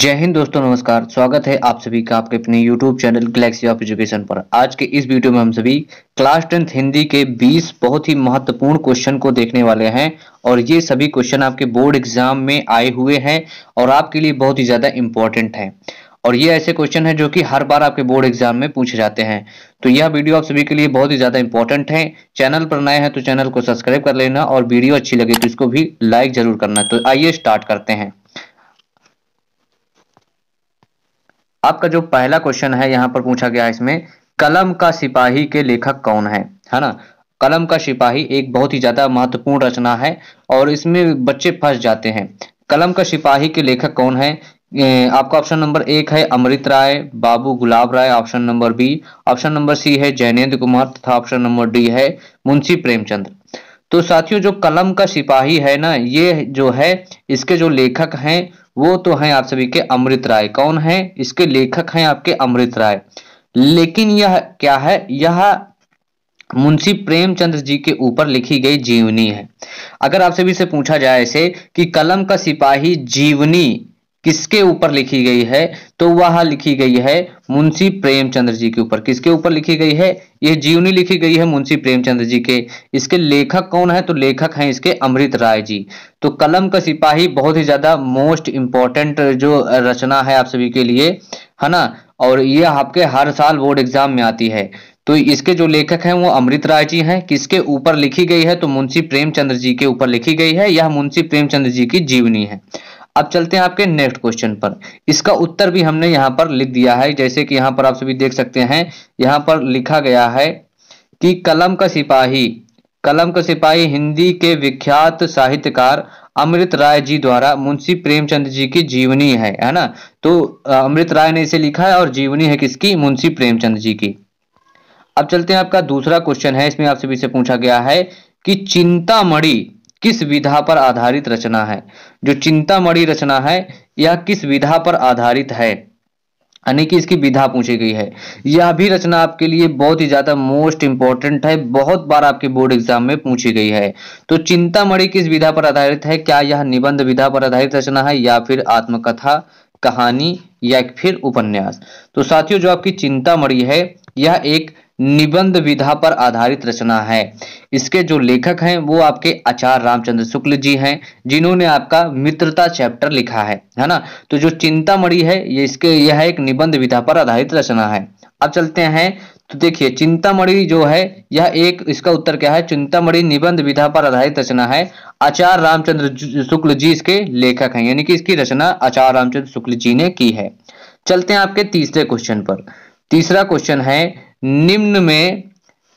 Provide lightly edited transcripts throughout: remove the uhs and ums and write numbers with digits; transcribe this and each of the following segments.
जय हिंद दोस्तों, नमस्कार। स्वागत है आप सभी का आपके अपने YouTube channel Galaxy of education पर। आज के इस वीडियो में हम सभी क्लास 10th हिंदी के 20 बहुत ही महत्वपूर्ण क्वेश्चन को देखने वाले हैं और ये सभी क्वेश्चन आपके बोर्ड एग्जाम में आए हुए हैं और आपके लिए बहुत ही ज्यादा इंपॉर्टेंट है। और ये ऐसे क्वेश्चन है जो कि हर बार आपके बोर्ड एग्जाम में पूछे जाते हैं। तो यह वीडियो आप सभी के लिए बहुत ही ज्यादा इंपॉर्टेंट है। चैनल पर नए हैं तो चैनल को सब्सक्राइब कर लेना और वीडियो अच्छी लगे तो इसको भी लाइक जरूर करना। तो आइए स्टार्ट करते हैं। आपका जो पहला क्वेश्चन है यहाँ पर पूछा गया है, इसमें कलम का सिपाही के लेखक कौन है ना। कलम का सिपाही एक बहुत ही ज्यादा महत्वपूर्ण रचना है और इसमें बच्चे फंस जाते हैं। कलम का सिपाही के लेखक कौन है? आपका ऑप्शन नंबर 1 है Amrit Rai, Babu Gulab Rai, option number B, option number C है जैनेन्द्र कुमार तथा ऑप्शन नंबर डी है मुंशी प्रेमचंद। तो साथियों, जो कलम का सिपाही है ना, ये जो है इसके जो लेखक हैं वो तो हैं आप सभी के अमृत राय। कौन है? इसके लेखक हैं आपके अमृत राय। लेकिन यह क्या है? यह मुंशी प्रेमचंद जी के ऊपर लिखी गई जीवनी है। अगर आप सभी से पूछा जाए ऐसे कि कलम का सिपाही जीवनी किसके ऊपर लिखी गई है, तो वह लिखी गई है मुंशी प्रेमचंद जी के ऊपर। किसके ऊपर लिखी गई है? यह जीवनी लिखी गई है मुंशी प्रेमचंद जी के। इसके लेखक कौन है? तो लेखक हैं इसके अमृत राय जी। तो कलम का सिपाही बहुत ही ज्यादा मोस्ट इंपॉर्टेंट जो रचना है आप सभी के लिए, है ना। और ये आपके हर साल बोर्ड एग्जाम में आती है। तो इसके जो लेखक हैं वो अमृत राय जी हैं। किसके ऊपर लिखी गई है? तो मुंशी प्रेमचंद जी के ऊपर लिखी गई है। यह मुंशी प्रेमचंद जी की जीवनी है। अब चलते हैं आपके नेक्स्ट क्वेश्चन पर। इसका उत्तर भी हमने यहाँ पर लिख दिया है, जैसे कि यहाँ पर आप सभी देख सकते हैं। यहाँ पर लिखा गया है कि कलम का सिपाही हिंदी के विख्यात साहित्यकार अमृत राय जी द्वारा मुंशी प्रेमचंद जी की जीवनी है ना। तो अमृत राय ने इसे लिखा है और जीवनी है किसकी? मुंशी प्रेमचंद जी की। अब चलते हैं, आपका दूसरा क्वेश्चन है। इसमें आप सभी से पूछा गया है कि चिंतामणि किस विधा पर आधारित रचना है। जो चिंतामणि रचना है यह किस विधा पर आधारित है, यानी कि इसकी विधा पूछी गई है। यह भी रचना आपके लिए बहुत ही ज्यादा मोस्ट इंपॉर्टेंट है, बहुत बार आपके बोर्ड एग्जाम में पूछी गई है। तो चिंतामणि किस विधा पर आधारित है? क्या यह निबंध विधा पर आधारित रचना है या फिर आत्मकथा, कहानी या फिर उपन्यास? तो साथियों, जो आपकी चिंतामणि है यह एक निबंध विधा पर आधारित रचना है। इसके जो लेखक हैं वो आपके आचार्य रामचंद्र शुक्ल जी हैं, जिन्होंने आपका मित्रता चैप्टर लिखा है ना। तो जो चिंतामणि है यह एक निबंध विधा पर आधारित रचना है। अब चलते हैं, तो देखिए चिंतामणि जो है यह एक, इसका उत्तर क्या है? चिंतामणि निबंध विधा पर आधारित रचना है। आचार्य रामचंद्र शुक्ल जी इसके लेखक हैं, यानी कि इसकी रचना आचार्य रामचंद्र शुक्ल जी ने की है। चलते हैं आपके तीसरे क्वेश्चन पर। तीसरा क्वेश्चन है, निम्न में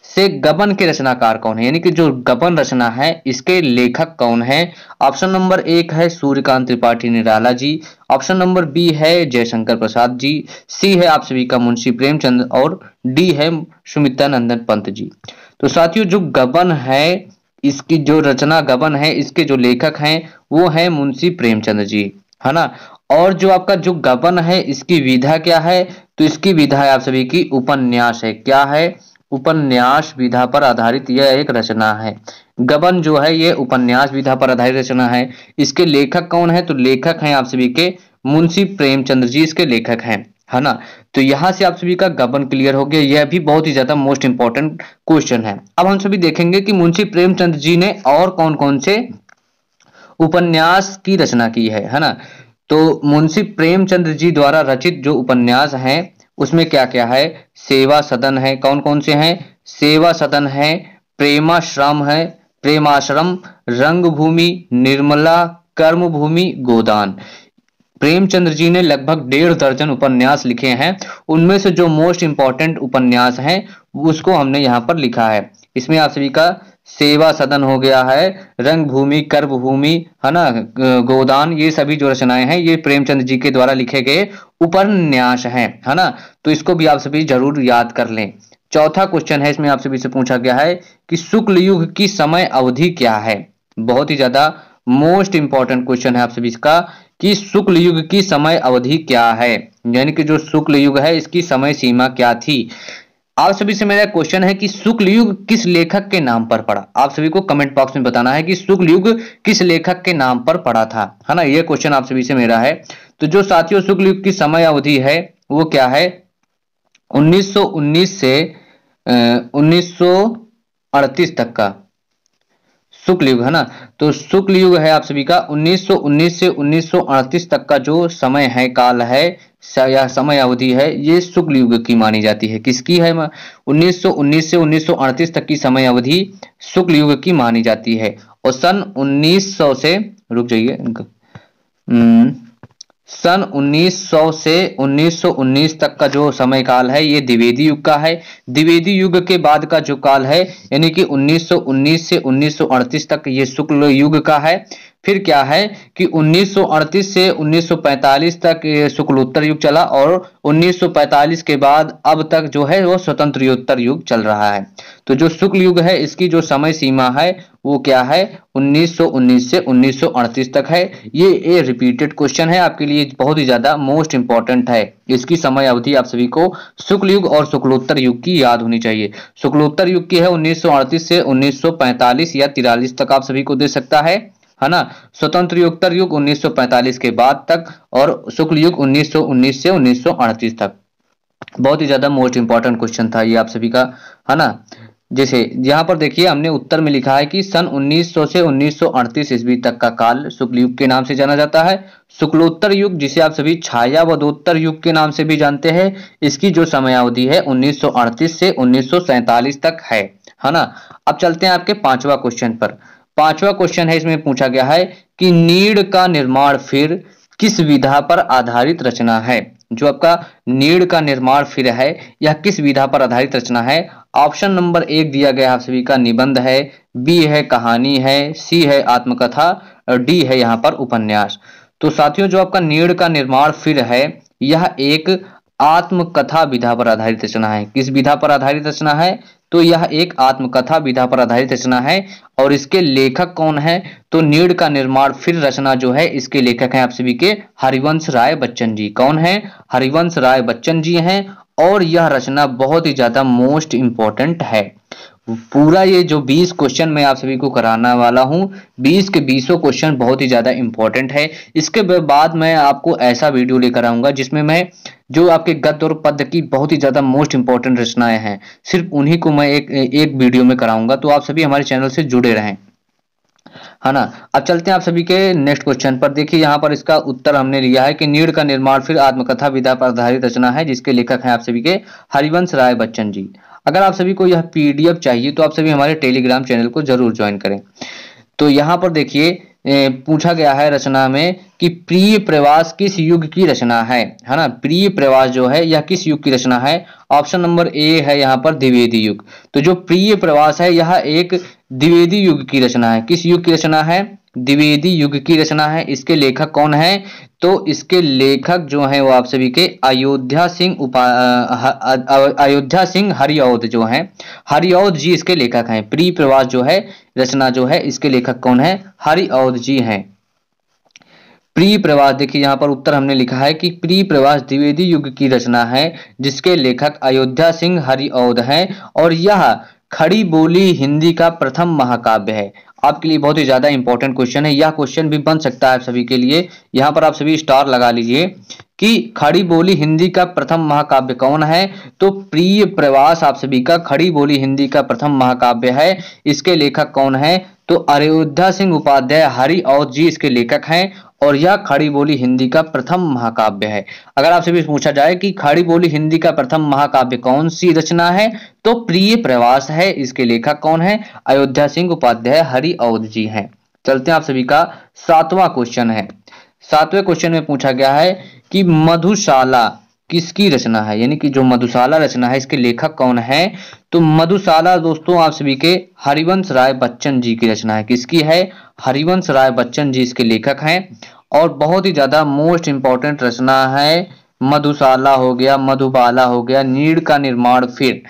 से गबन के रचनाकार कौन है, यानी कि जो गबन रचना है इसके लेखक कौन है? ऑप्शन नंबर 1 है Suryakant Tripathi Nirala ji, option number B है जयशंकर प्रसाद जी, सी है आप सभी का मुंशी प्रेमचंद और डी है सुमित्रा नंदन पंत जी। तो साथियों, जो गबन है इसकी जो रचना गबन है इसके जो लेखक हैं वो है मुंशी प्रेमचंद जी, है ना। और जो आपका जो गबन है इसकी विधा क्या है? तो इसकी विधा है आप सभी की उपन्यास है। क्या है? उपन्यास विधा पर आधारित यह एक रचना है। गबन जो है ये उपन्यास विधा पर आधारित रचना है। इसके लेखक कौन है? तो लेखक हैं आप सभी के मुंशी प्रेमचंद जी इसके लेखक हैं, है ना। तो यहां से आप सभी का गबन क्लियर हो गया। यह भी बहुत ही ज्यादा मोस्ट इंपॉर्टेंट क्वेश्चन है। अब हम सभी देखेंगे कि मुंशी प्रेमचंद जी ने और कौन कौन से उपन्यास की रचना की है ना। तो मुंशी प्रेमचंद जी द्वारा रचित जो उपन्यास हैं उसमें क्या क्या है? सेवा सदन है। कौन कौन से हैं? सेवा सदन है, प्रेमाश्रम, रंगभूमि, निर्मला, कर्मभूमि, गोदान। प्रेमचंद्र जी ने लगभग 1.5 दर्जन उपन्यास लिखे हैं। उनमें से जो मोस्ट इंपॉर्टेंट उपन्यास हैं उसको हमने यहाँ पर लिखा है। इसमें आप सभी का सेवा सदन हो गया है, रंगभूमि, कर्मभूमि, है ना, गोदान, ये सभी जो रचनाएं हैं ये प्रेमचंद जी के द्वारा लिखे गए उपन्यास हैं, है ना। तो इसको भी आप सभी जरूर याद कर लें। चौथा क्वेश्चन है, इसमें आप सभी से पूछा गया है कि शुक्ल युग की समय अवधि क्या है। बहुत ही ज्यादा मोस्ट इंपॉर्टेंट क्वेश्चन है आप सभी का कि शुक्ल युग की समय अवधि क्या है, यानी कि जो शुक्ल युग है इसकी समय सीमा क्या थी। आप सभी से मेरा क्वेश्चन है कि शुक्ल युग किस लेखक के नाम पर पड़ा। आप सभी को कमेंट बॉक्स में बताना है कि शुक्ल युग किस लेखक के नाम पर पड़ा था, है ना। ये क्वेश्चन आप सभी से मेरा है। तो जो साथियों शुक्ल युग की समय अवधि है वो क्या है, 1919 से 1938 तक का शुक्ल युग, है ना। तो शुक्ल युग है आप सभी का 1919 से 1938 तक का जो समय है, काल है या समय अवधि है, ये शुक्ल युग की मानी जाती है। किसकी है, 1919 से 1938 तक की समय अवधि शुक्ल युग की मानी जाती है। और सन 1900 से, रुक जाइए, सन 1900 से 1919 तक का जो समय काल है ये द्विवेदी युग का है। द्विवेदी युग के बाद का जो काल है यानी कि 1919 से 1938 तक ये शुक्ल युग का है। फिर क्या है कि 1938 से 1945 तक शुक्लोत्तर युग चला और 1945 के बाद अब तक जो है वो स्वतंत्रोत्तर युग चल रहा है। तो जो शुक्ल युग है इसकी जो समय सीमा है वो क्या है, 1919 से 1938 तक है। ये रिपीटेड क्वेश्चन है आपके लिए, बहुत ही ज्यादा मोस्ट इंपॉर्टेंट है। इसकी समय अवधि आप सभी को शुक्ल युग और शुक्लोत्तर युग की याद होनी चाहिए। शुक्लोत्तर युग की है 1938 से 1945 या 43 तक आप सभी को दे सकता है ना। स्वतंत्रोत्तर युग 1945 के बाद तक और शुक्ल युग 1919 से 1938 तक। बहुत ही ज्यादा मोस्ट इंपॉर्टेंट क्वेश्चन था ये आप सभी का, है ना। जैसे यहाँ पर देखिए हमने उत्तर में लिखा है कि सन 1900 से 1938 ईस्वी तक का काल शुक्ल युग के नाम से जाना जाता है। शुक्लोत्तर युग जिसे आप सभी छायावधोत्तर युग के नाम से भी जानते हैं, इसकी जो समयावधि है 1938 से 1947 तक है ना। अब चलते हैं आपके पांचवा क्वेश्चन पर। पांचवा क्वेश्चन है, इसमें पूछा गया है कि नीड़ का निर्माण फिर किस विधा पर आधारित रचना है। जो आपका नीड़ का निर्माण फिर है यह किस विधा पर आधारित रचना है। ऑप्शन नंबर 1 दिया गया आप सभी का निबंध है, बी है कहानी है, सी है आत्मकथा और डी है यहाँ पर उपन्यास। तो साथियों जो आपका नीड़ का निर्माण फिर है यह एक आत्मकथा विधा पर आधारित रचना है। किस विधा पर आधारित रचना है, तो यह एक आत्मकथा विधा पर आधारित रचना है। और इसके लेखक कौन है, तो नीड़ का निर्माण फिर रचना जो है इसके लेखक हैं आप सभी के हरिवंश राय बच्चन जी। कौन है, हरिवंश राय बच्चन जी हैं। और यह रचना बहुत ही ज्यादा मोस्ट इंपॉर्टेंट है। पूरा ये जो 20 क्वेश्चन मैं आप सभी को कराने वाला हूं, 20 के 20 क्वेश्चन बहुत ही ज्यादा इंपॉर्टेंट है। इसके बाद मैं आपको ऐसा वीडियो लेकर आऊंगा जिसमें मैं जो आपके गद्य और पद्य की बहुत ही ज्यादा मोस्ट इंपॉर्टेंट रचनाएं हैं सिर्फ उन्हीं को मैं एक वीडियो में कराऊंगा। तो आप सभी हमारे चैनल से जुड़े रहें, है ना। अब चलते हैं आप सभी के नेक्स्ट क्वेश्चन पर। देखिए यहाँ पर इसका उत्तर हमने लिया है कि नीड़ का निर्माण फिर आत्मकथा विधा पर आधारित रचना है जिसके लेखक हैं आप सभी के हरिवंश राय बच्चन जी। अगर आप सभी को यह पीडीएफ चाहिए तो आप सभी हमारे टेलीग्राम चैनल को जरूर ज्वाइन करें। तो यहाँ पर देखिए पूछा गया है रचना में कि प्रिय प्रवास किस युग की रचना है ना। प्रिय प्रवास जो है यह किस युग की रचना है। ऑप्शन नंबर ए है यहाँ पर द्विवेदी युग। तो जो प्रिय प्रवास है यह एक द्विवेदी युग की रचना है। किस युग की रचना है, द्विवेदी युग की रचना है। इसके लेखक कौन है, तो इसके लेखक जो हैं वो आप सभी के अयोध्या सिंह हरिऔध जो हैं, हरिऔध जी इसके लेखक हैं। प्रिय प्रवास जो है रचना जो है इसके लेखक कौन है, हरिऔध जी हैं। प्रिय प्रवास देखिए यहाँ पर उत्तर हमने लिखा है कि प्रिय प्रवास द्विवेदी युग की रचना है जिसके लेखक अयोध्या सिंह हरिऔध हैं। और यह खड़ी बोली हिंदी का प्रथम महाकाव्य है। आपके लिए बहुत ही ज्यादा इंपॉर्टेंट क्वेश्चन है, यह क्वेश्चन भी बन सकता है आप सभी के लिए। यहाँ पर आप सभी स्टार लगा लीजिए कि खड़ी बोली हिंदी का प्रथम महाकाव्य कौन है, तो प्रिय प्रवास आप सभी का खड़ी बोली हिंदी का प्रथम महाकाव्य है। इसके लेखक कौन है, तो अयोध्या सिंह उपाध्याय हरिऔध जी इसके लेखक हैं। और यह खड़ी बोली हिंदी का प्रथम महाकाव्य है। अगर आपसे भी पूछा जाए कि खड़ी बोली हिंदी का प्रथम महाकाव्य कौन सी रचना है, तो प्रिय प्रवास है। इसके लेखक कौन है, अयोध्या सिंह उपाध्याय हरिऔध जी हैं। चलते हैं आप सभी का सातवां क्वेश्चन है। सातवें क्वेश्चन में पूछा गया है कि मधुशाला किसकी रचना है, यानी कि जो मधुशाला रचना है इसके लेखक कौन है, तो मधुशाला दोस्तों आप सभी के हरिवंश राय बच्चन जी की रचना है। किसकी है, हरिवंश राय बच्चन जी इसके लेखक हैं। और बहुत ही ज्यादा मोस्ट इंपॉर्टेंट रचना है। मधुशाला हो गया, मधुबाला हो गया, नीड़ का निर्माण फिर।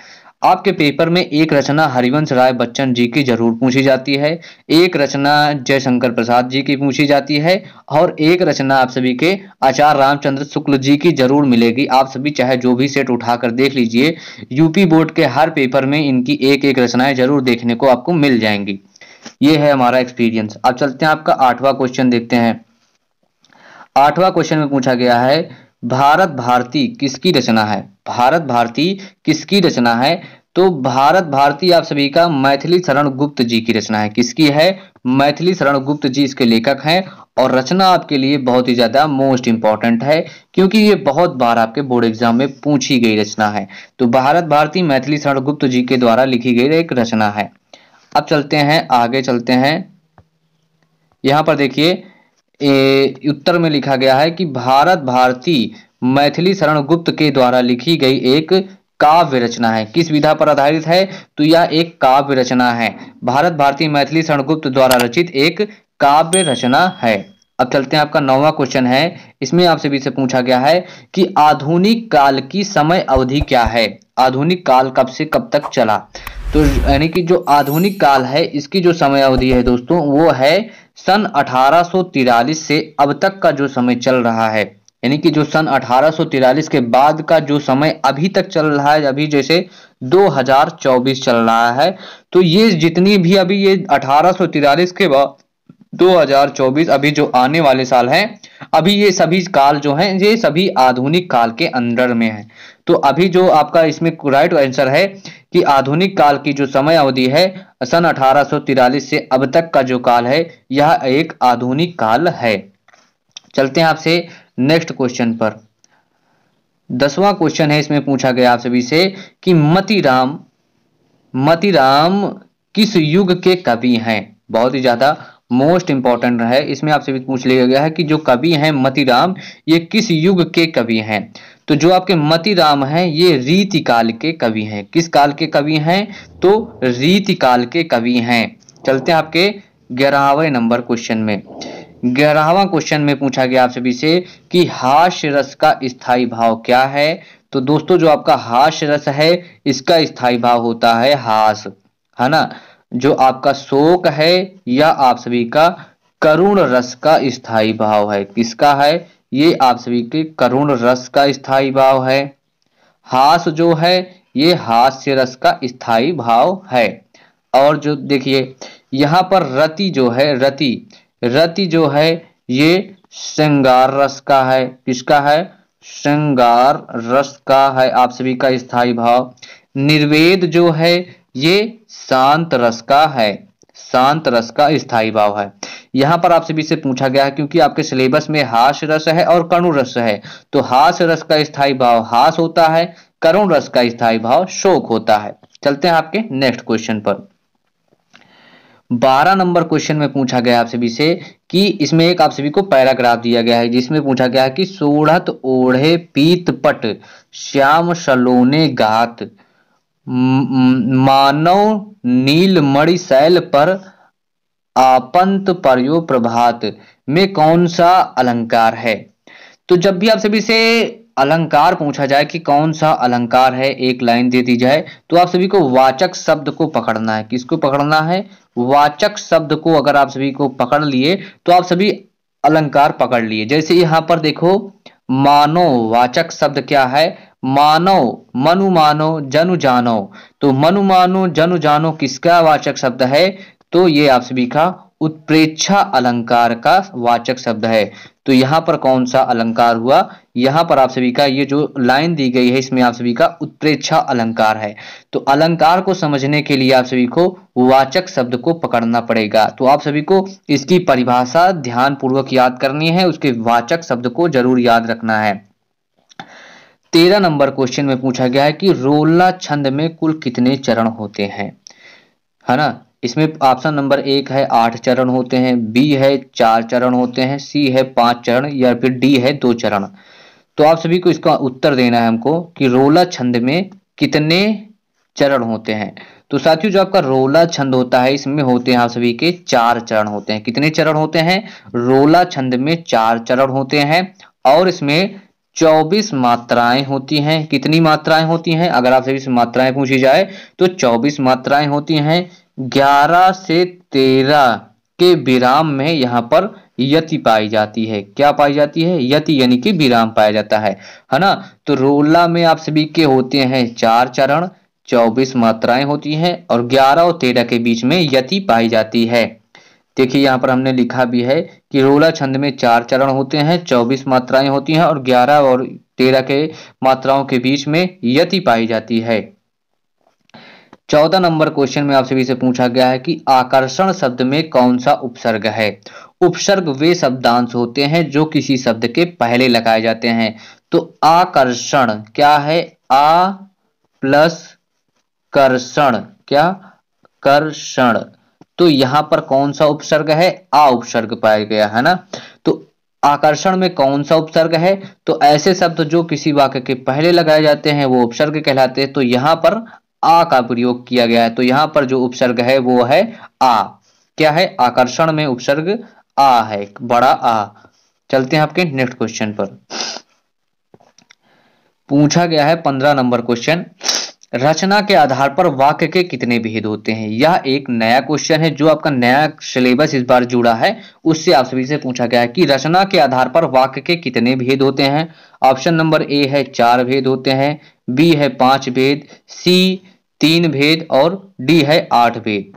आपके पेपर में एक रचना हरिवंश राय बच्चन जी की जरूर पूछी जाती है, एक रचना जयशंकर प्रसाद जी की पूछी जाती है, और एक रचना आप सभी के आचार्य रामचंद्र शुक्ल जी की जरूर मिलेगी। आप सभी चाहे जो भी सेट उठाकर देख लीजिए, यूपी बोर्ड के हर पेपर में इनकी एक एक रचनाएं जरूर देखने को आपको मिल जाएंगी। ये है हमारा एक्सपीरियंस। अब चलते हैं आपका 8वां क्वेश्चन देखते हैं। 8वां क्वेश्चन में पूछा गया है, भारत भारती किसकी रचना है? भारत भारती किसकी रचना है? तो भारत भारती आप सभी का मैथिली शरण गुप्त जी की रचना है। किसकी है? मैथिली शरण गुप्त जी इसके लेखक हैं, और रचना आपके लिए बहुत ही ज्यादा मोस्ट इंपॉर्टेंट है, क्योंकि ये बहुत बार आपके बोर्ड एग्जाम में पूछी गई रचना है। तो भारत भारती मैथिली शरण गुप्त जी के द्वारा लिखी गई एक रचना है। अब चलते हैं आगे, चलते हैं। यहां पर देखिए उत्तर में लिखा गया है कि भारत भारती मैथिली शरण गुप्त के द्वारा लिखी गई एक काव्य रचना है। किस विधा पर आधारित है? तो यह एक काव्य रचना है। भारत भारती मैथिली शरण गुप्त द्वारा रचित एक काव्य रचना है। अब चलते हैं, आपका 9वां क्वेश्चन है। इसमें आपसे भी से पूछा गया है कि आधुनिक काल की समय अवधि क्या है? आधुनिक काल कब से कब तक चला? तो यानी कि जो आधुनिक काल है, इसकी जो समय अवधि है दोस्तों, वो है सन 1843 से अब तक का जो समय चल रहा है। यानी कि जो सन 1843 के बाद का जो समय अभी तक चल रहा है, अभी जैसे 2024 चल रहा है, तो ये जितनी भी अभी ये 1843 के बाद 2024 अभी जो आने वाले साल हैं, अभी ये सभी काल जो हैं ये सभी आधुनिक काल के अंडर में है। तो अभी जो आपका इसमें राइट आंसर है कि आधुनिक काल की जो समय अवधि है सन 1843 से अब तक का जो काल है, यह एक आधुनिक काल है। चलते हैं आपसे नेक्स्ट क्वेश्चन पर। 10वां क्वेश्चन है, इसमें पूछा गया आप सभी से कि मतीराम किस युग के कवि हैं? बहुत ही ज्यादा मोस्ट इंपॉर्टेंट है। इसमें आपसे भी पूछ लिया गया है कि जो कवि हैं मतीराम, ये किस युग के कवि हैं? तो जो आपके मतीराम हैं ये रीति काल के कवि हैं। किस काल के कवि हैं? तो रीति काल के कवि हैं। चलते हैं आपके 11वें नंबर क्वेश्चन में। 11वां क्वेश्चन में पूछा गया आप सभी से कि हास्य रस का स्थायी भाव क्या है? तो दोस्तों जो आपका हास्य रस है, इसका स्थायी भाव होता है हास, है ना। जो आपका शोक है या आप सभी का करुण रस का स्थायी भाव है। किसका है? ये आप सभी के करुण रस का स्थायी भाव है। हास जो है ये हास्य रस का स्थायी भाव है। और जो देखिए यहाँ पर रति जो है, रति जो है ये श्रृंगार रस का है। किसका है? श्रृंगार रस का है आप सभी का स्थायी भाव। निर्वेद जो है ये शांत रस का है, शांत रस का स्थायी भाव है। यहां पर आपसे भी से पूछा गया है क्योंकि आपके सिलेबस में हास्य रस है और करुण रस है, तो हास्य रस का स्थायी भाव हास होता है, करुण रस का स्थायी भाव शोक होता है। चलते हैं आपके नेक्स्ट क्वेश्चन पर। 12 नंबर क्वेश्चन में पूछा गया आप सभी से कि इसमें एक आप सभी को पैराग्राफ दिया गया है, जिसमें पूछा गया है कि सोढ़त ओढ़े पीत पट श्याम सलोने गात मानव नीलमणि शैल पर आपंत पर्यो प्रभात में कौन सा अलंकार है? तो जब भी आप सभी से अलंकार पूछा जाए कि कौन सा अलंकार है, एक लाइन दे दी जाए, तो आप सभी को वाचक शब्द को पकड़ना है। किसको पकड़ना है? वाचक शब्द को अगर आप सभी को पकड़ लिए तो आप सभी अलंकार पकड़ लिए। जैसे यहां पर देखो, मानो वाचक शब्द क्या है? मानो, मनु मानो जनु जानो। तो मनु मानो जनु जानो किसका वाचक शब्द है? तो ये आप सभी का उत्प्रेक्षा अलंकार का वाचक शब्द है। तो यहां पर कौन सा अलंकार हुआ? यहां पर आप सभी का ये जो लाइन दी गई है इसमें आप सभी का उत्प्रेक्षा अलंकार है। तो अलंकार को समझने के लिए आप सभी को वाचक शब्द को पकड़ना पड़ेगा। तो आप सभी को इसकी परिभाषा ध्यान पूर्वक याद करनी है, उसके वाचक शब्द को जरूर याद रखना है। 13 नंबर क्वेश्चन में पूछा गया है कि रोलना छंद में कुल कितने चरण होते हैं, है ना। इसमें ऑप्शन नंबर 1 है 8 चरण होते हैं, बी है 4 चरण होते हैं, सी है 5 चरण, या फिर डी है 2 चरण। तो आप सभी को इसका उत्तर देना है हमको कि रोला छंद में कितने चरण होते हैं। तो साथियों जो आपका रोला छंद होता है इसमें होते हैं आप सभी के 4 चरण होते हैं। कितने चरण होते हैं? रोला छंद में 4 चरण होते हैं, और इसमें 24 मात्राएं होती हैं। कितनी मात्राएं होती हैं? अगर आपसे इस मात्राएं पूछी जाए तो 24 मात्राएं होती हैं। 11 से 13 के विराम में यहाँ पर यति पाई जाती है। क्या पाई जाती है? यति यानी कि विराम पाया जाता है ना। तो रोला में आप सभी के होते हैं 4 चरण, 24 मात्राएं होती हैं और 11 और 13 के बीच में यति पाई जाती है। देखिए यहाँ पर हमने लिखा भी है कि रोला छंद में 4 चरण होते हैं, 24 मात्राएं होती हैं और 11 और 13 के मात्राओं के बीच में यति पाई जाती है। 14 नंबर क्वेश्चन में आप सभी से पूछा गया है कि आकर्षण शब्द में कौन सा उपसर्ग है? उपसर्ग वे शब्दांश होते हैं जो किसी शब्द के पहले लगाए जाते हैं। तो आकर्षण क्या है? आ प्लस कर्षण, क्या? कर्षण। तो यहां पर कौन सा उपसर्ग है? आ उपसर्ग पाया गया है ना। तो आकर्षण में कौन सा उपसर्ग है? तो ऐसे शब्द जो किसी वाक्य के पहले लगाए जाते हैं वो उपसर्ग कहलाते हैं। तो यहां पर आ का प्रयोग किया गया है। तो यहां पर जो उपसर्ग है वो है आ। क्या है? आकर्षण में उपसर्ग आ है, बड़ा आ। चलते हैं आपके नेक्स्ट क्वेश्चन पर। पूछा गया है 15 नंबर क्वेश्चन, रचना के आधार पर वाक्य के कितने भेद होते हैं? यह एक नया क्वेश्चन है जो आपका नया सिलेबस इस बार जुड़ा है, उससे आप सभी से पूछा गया है कि रचना के आधार पर वाक्य के कितने भेद होते हैं। ऑप्शन नंबर ए है 4 भेद होते हैं, बी है 5 भेद, सी 3 भेद और डी है 8 भेद।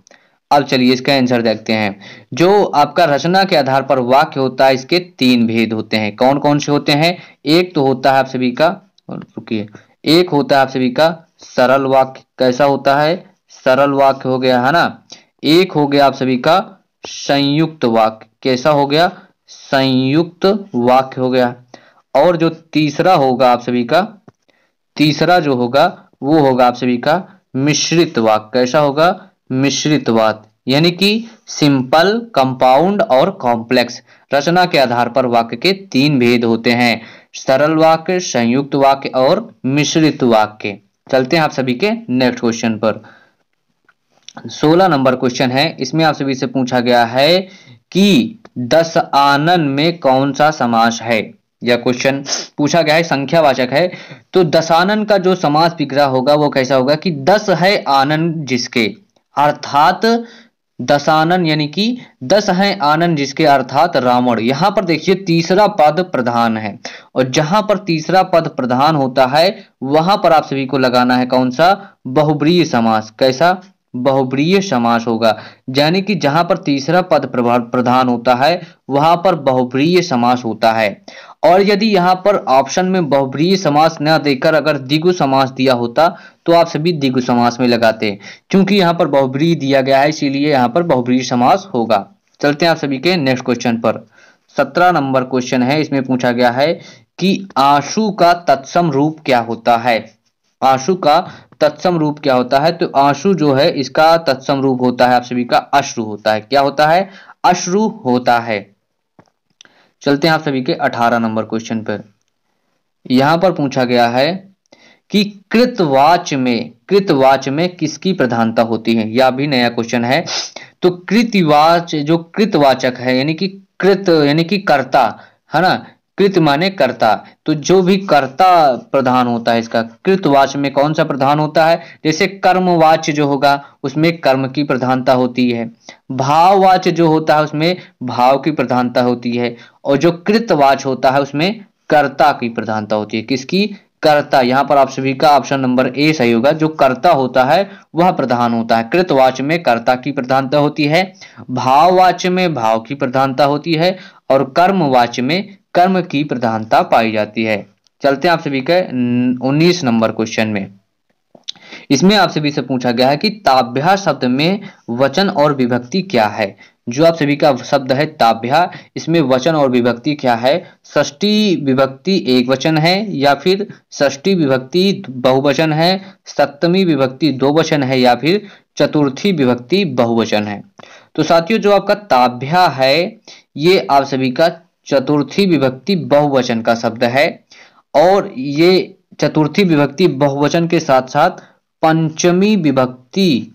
अब चलिए इसका आंसर देखते हैं। जो आपका रचना के आधार पर वाक्य होता है इसके 3 भेद होते हैं। कौन कौन से होते हैं? एक तो होता है आप सभी का, रुकिए, एक होता है आप सभी का सरल वाक्य। कैसा होता है? सरल वाक्य हो गया है ना। एक हो गया आप सभी का संयुक्त वाक्य। कैसा हो गया? संयुक्त वाक्य हो गया। और जो तीसरा होगा आप सभी का, तीसरा जो होगा वो होगा आप सभी का मिश्रित वाक्य। कैसा होगा? मिश्रित वाक्य, यानी कि सिंपल, कंपाउंड और कॉम्प्लेक्स। रचना के आधार पर वाक्य के 3 भेद होते हैं, सरल वाक्य, संयुक्त वाक्य और मिश्रित वाक्य। चलते हैं आप सभी के नेक्स्ट क्वेश्चन पर। 16 नंबर क्वेश्चन है, इसमें आप सभी से पूछा गया है कि दशआनन में कौन सा समास है। यह क्वेश्चन पूछा गया है, संख्यावाचक है। तो दशानन का जो समास विग्रह होगा वो कैसा होगा कि 10 है आनन जिसके, अर्थात दशानन यानी कि 10 है आनंद जिसके, अर्थात रावण। यहां पर देखिए तीसरा पद प्रधान है और जहां पर तीसरा पद प्रधान होता है वहां पर आप सभी को लगाना है कौन सा? बहुब्रीहि समास। कैसा? बहुब्रीहि समास होगा, यानी कि जहां पर तीसरा पद प्रधान होता है वहां पर बहुब्रीहि समास होता है। और यदि यहां पर ऑप्शन में बहुब्रीहि समास न देकर अगर द्विगु समास दिया होता तो आप सभी द्विगु समास में लगाते, क्योंकि यहां पर बहुब्रीहि दिया गया है इसीलिए यहां पर बहुब्रीहि समास होगा। चलते हैं आप सभी के नेक्स्ट क्वेश्चन पर। 17 नंबर क्वेश्चन है, इसमें पूछा गया है कि आंसू का तत्सम रूप क्या होता है। आंसू का तत्सम रूप क्या होता है? तो आंसू जो है इसका तत्सम रूप होता है आप सभी का अश्रु होता है। क्या होता है? अश्रु होता है। चलते हैं आप सभी के 18 नंबर क्वेश्चन पर। यहां पर पूछा गया है कि कृतवाच में किसकी प्रधानता होती है। यह भी नया क्वेश्चन है। तो कृतवाच जो कृतवाचक है यानी कि कृत यानी कि कर्ता है ना, कृत माने कर्ता, तो जो भी कर्ता प्रधान होता है इसका, कृतवाच में कौन सा प्रधान होता है? जैसे कर्मवाच जो होगा उसमें कर्म की प्रधानता होती है, भाववाच जो होता है उसमें भाव की प्रधानता होती है, और जो कृतवाच होता है उसमें कर्ता की प्रधानता होती है। किसकी? कर्ता। यहां पर आप सभी का ऑप्शन नंबर ए सही होगा, जो कर्ता होता है वह प्रधान होता है। कृतवाच में कर्ता की प्रधानता होती है, भाववाच में भाव की प्रधानता होती है और कर्मवाच में कर्म की प्रधानता पाई जाती है। चलते हैं आप सभी के 19 नंबर क्वेश्चन में। इसमें आप सभी से पूछा गया है कि ताभ्या शब्द में वचन और विभक्ति क्या है। जो आप सभी का शब्द है ताभ्या, इसमें वचन और विभक्ति क्या है? षष्ठी विभक्ति एक वचन है या फिर षष्ठी विभक्ति बहुवचन है, सप्तमी विभक्ति दो वचन है या फिर चतुर्थी विभक्ति बहुवचन है। तो साथियों जो आपका ताभ्या है ये आप सभी का चतुर्थी विभक्ति बहुवचन का शब्द है, और ये चतुर्थी विभक्ति बहुवचन के साथ साथ पंचमी विभक्ति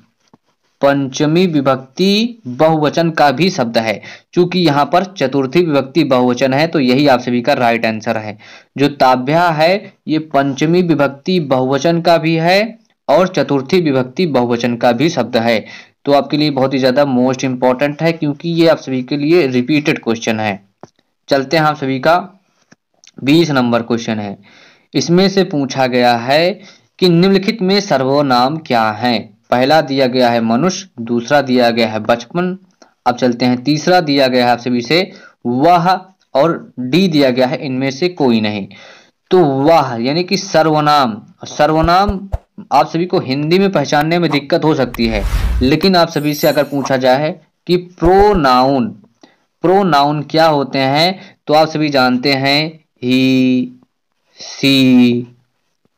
पंचमी विभक्ति बहुवचन का भी शब्द है। चूंकि यहाँ पर चतुर्थी विभक्ति बहुवचन है तो यही आप सभी का राइट आंसर है। जो ताभ्या है ये पंचमी विभक्ति बहुवचन का भी है और चतुर्थी विभक्ति बहुवचन का भी शब्द है। तो आपके लिए बहुत ही ज्यादा मोस्ट इंपॉर्टेंट है क्योंकि ये आप सभी के लिए रिपीटेड क्वेश्चन है। चलते हैं आप सभी का 20 नंबर क्वेश्चन है। इसमें से पूछा गया है कि निम्नलिखित में सर्वनाम क्या है। पहला दिया गया है मनुष्य, दूसरा दिया गया है बचपन, अब चलते हैं तीसरा दिया गया है आप सभी से वह, और डी दिया गया है इनमें से कोई नहीं। तो वह यानी कि सर्वनाम, सर्वनाम आप सभी को हिंदी में पहचानने में दिक्कत हो सकती है, लेकिन आप सभी से अगर पूछा जाए कि प्रोनाउन, प्रोनाउन क्या होते हैं तो आप सभी जानते हैं ही, सी,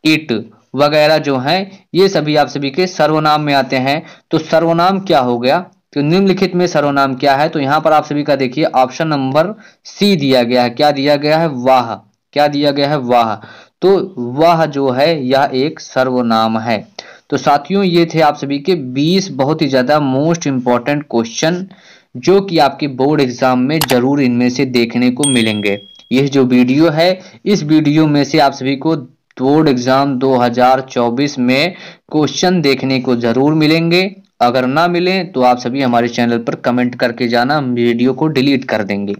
इट वगैरह जो हैं ये सभी आप सभी के सर्वनाम में आते हैं। तो सर्वनाम क्या हो गया, तो निम्नलिखित में सर्वनाम क्या है, तो यहाँ पर आप सभी का देखिए ऑप्शन नंबर सी दिया गया है। क्या दिया गया है, वाह, क्या दिया गया है, वाह। तो वह जो है यह एक सर्वनाम है। तो साथियों ये थे आप सभी के 20 बहुत ही ज्यादा मोस्ट इंपॉर्टेंट क्वेश्चन जो कि आपके बोर्ड एग्जाम में जरूर इनमें से देखने को मिलेंगे। यह जो वीडियो है इस वीडियो में से आप सभी को बोर्ड एग्जाम 2024 में क्वेश्चन देखने को जरूर मिलेंगे। अगर ना मिले तो आप सभी हमारे चैनल पर कमेंट करके जाना, हम वीडियो को डिलीट कर देंगे।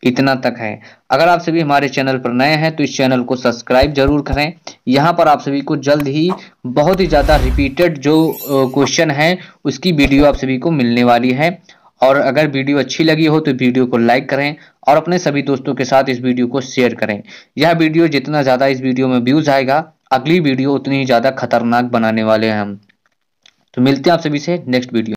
इतना तक है। अगर आप सभी हमारे चैनल पर नए हैं तो इस चैनल को सब्सक्राइब जरूर करें। यहाँ पर आप सभी को जल्द ही बहुत ही ज्यादा रिपीटेड जो क्वेश्चन है उसकी वीडियो आप सभी को मिलने वाली है। और अगर वीडियो अच्छी लगी हो तो वीडियो को लाइक करें और अपने सभी दोस्तों के साथ इस वीडियो को शेयर करें। यह वीडियो जितना ज्यादा इस वीडियो में व्यूज आएगा अगली वीडियो उतनी ही ज्यादा खतरनाक बनाने वाले हैं हम। तो मिलते हैं आप सभी से नेक्स्ट वीडियो।